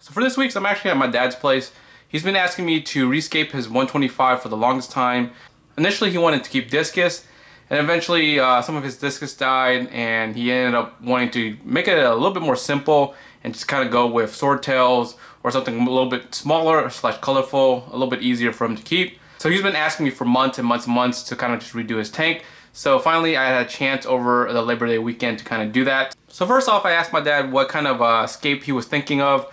So for this week's, I'm actually at my dad's place. He's been asking me to rescape his 125 for the longest time. Initially he wanted to keep discus, and eventually some of his discus died, and he ended up wanting to make it a little bit more simple and just kind of go with swordtails or something a little bit smaller / colorful, a little bit easier for him to keep. So he's been asking me for months and months and months to kind of just redo his tank. So finally I had a chance over the Labor Day weekend to kind of do that. So first off, I asked my dad what kind of scape he was thinking of.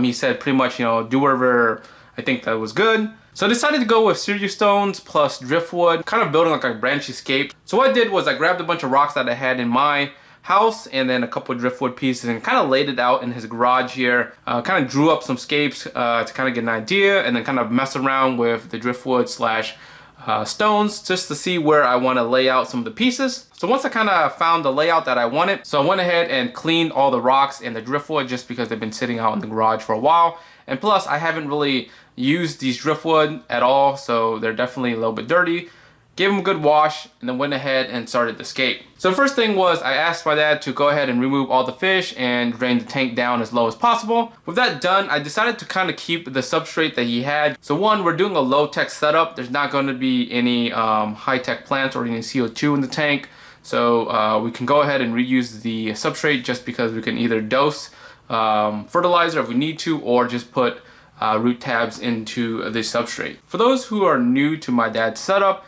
He said pretty much, do whatever I think that was good. So I decided to go with Seiryu Stones plus driftwood, kind of building like a branchy scape. So what I did was I grabbed a bunch of rocks that I had in my house and then a couple of driftwood pieces and kind of laid it out in his garage here. Kind of drew up some scapes to kind of get an idea, and then kind of mess around with the driftwood / stones just to see where I want to lay out some of the pieces. So once I kind of found the layout that I wanted, so I went ahead and cleaned all the rocks and the driftwood just because they've been sitting out in the garage for a while. And plus I haven't really used these driftwood at all, so they're definitely a little bit dirty. Gave them a good wash and then went ahead and started the scape. So the first thing was I asked my dad to go ahead and remove all the fish and drain the tank down as low as possible. With that done, I decided to kind of keep the substrate that he had. So one, we're doing a low-tech setup. There's not going to be any high-tech plants or any CO2 in the tank. So we can go ahead and reuse the substrate just because we can either dose fertilizer if we need to, or just put root tabs into the substrate. For those who are new to my dad's setup,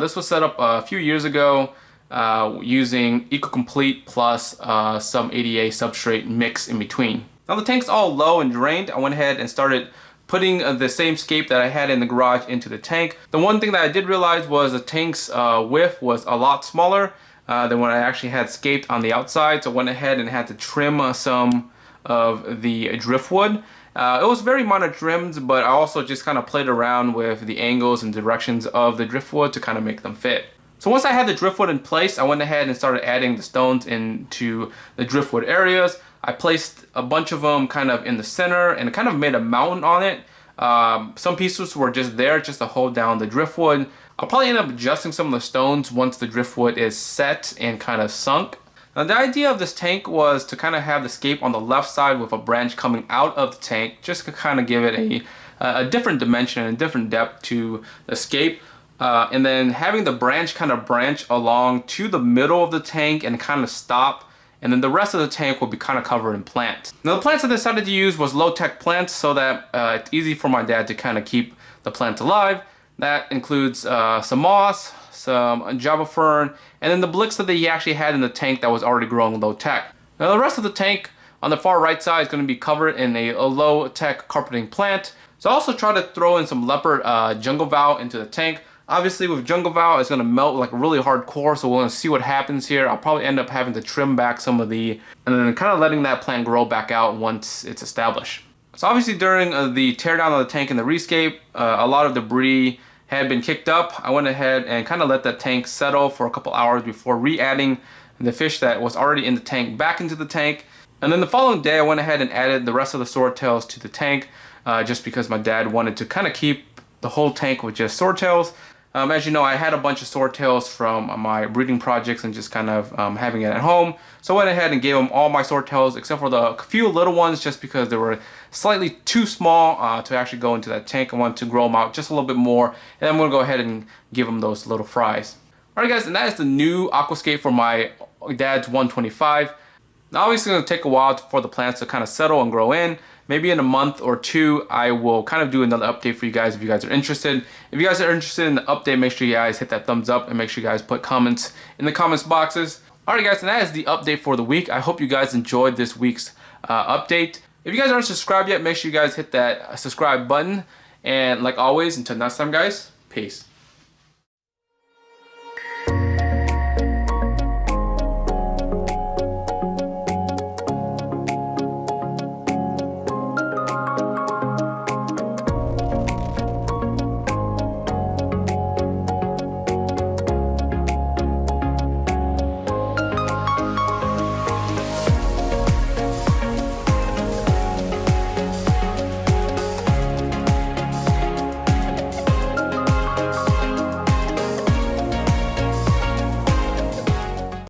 this was set up a few years ago using EcoComplete plus some ADA substrate mix in between. Now the tank's all low and drained. I went ahead and started putting the same scape that I had in the garage into the tank. The one thing that I did realize was the tank's width was a lot smaller than what I actually had scaped on the outside, so I went ahead and had to trim some of the driftwood. It was very minor trims, but I also just kind of played around with the angles and directions of the driftwood to kind of make them fit. So once I had the driftwood in place, I went ahead and started adding the stones into the driftwood areas. I placed a bunch of them kind of in the center and kind of made a mountain on it. Some pieces were just there just to hold down the driftwood. I'll probably end up adjusting some of the stones once the driftwood is set and kind of sunk. Now the idea of this tank was to kind of have the scape on the left side with a branch coming out of the tank, just to kind of give it a different dimension and a different depth to the scape. And then having the branch kind of branch along to the middle of the tank and kind of stop, and then the rest of the tank will be kind of covered in plants. Now the plants I decided to use was low-tech plants so that it's easy for my dad to kind of keep the plants alive. That includes some moss, some Java fern, and then the Bixya that he actually had in the tank that was already growing low-tech. Now the rest of the tank on the far right side is going to be covered in a low-tech carpeting plant. So I also try to throw in some leopard jungle vow into the tank. Obviously with jungle vow it's going to melt like really hardcore, so we're going to see what happens here. I'll probably end up having to trim back some of and then kind of letting that plant grow back out once it's established. So obviously during the teardown of the tank and the rescape, a lot of debris had been kicked up. I went ahead and kind of let that tank settle for a couple hours before re-adding the fish that was already in the tank back into the tank. And then the following day I went ahead and added the rest of the swordtails to the tank just because my dad wanted to kind of keep the whole tank with just swordtails. As you know, I had a bunch of swordtails from my breeding projects and just kind of having it at home. So I went ahead and gave him all my swordtails except for the few little ones just because they were slightly too small to actually go into that tank. I wanted to grow them out just a little bit more, and I'm going to go ahead and give them those little fries. Alright guys, and that is the new Aquascape for my dad's 125. Now obviously it's going to take a while for the plants to kind of settle and grow in. Maybe in a month or two, I will kind of do another update for you guys if you guys are interested. If you guys are interested in the update, make sure you guys hit that thumbs up and make sure you guys put comments in the comments boxes. Alright guys, and that is the update for the week. I hope you guys enjoyed this week's update. If you guys aren't subscribed yet, make sure you guys hit that subscribe button. And like always, until next time guys, peace.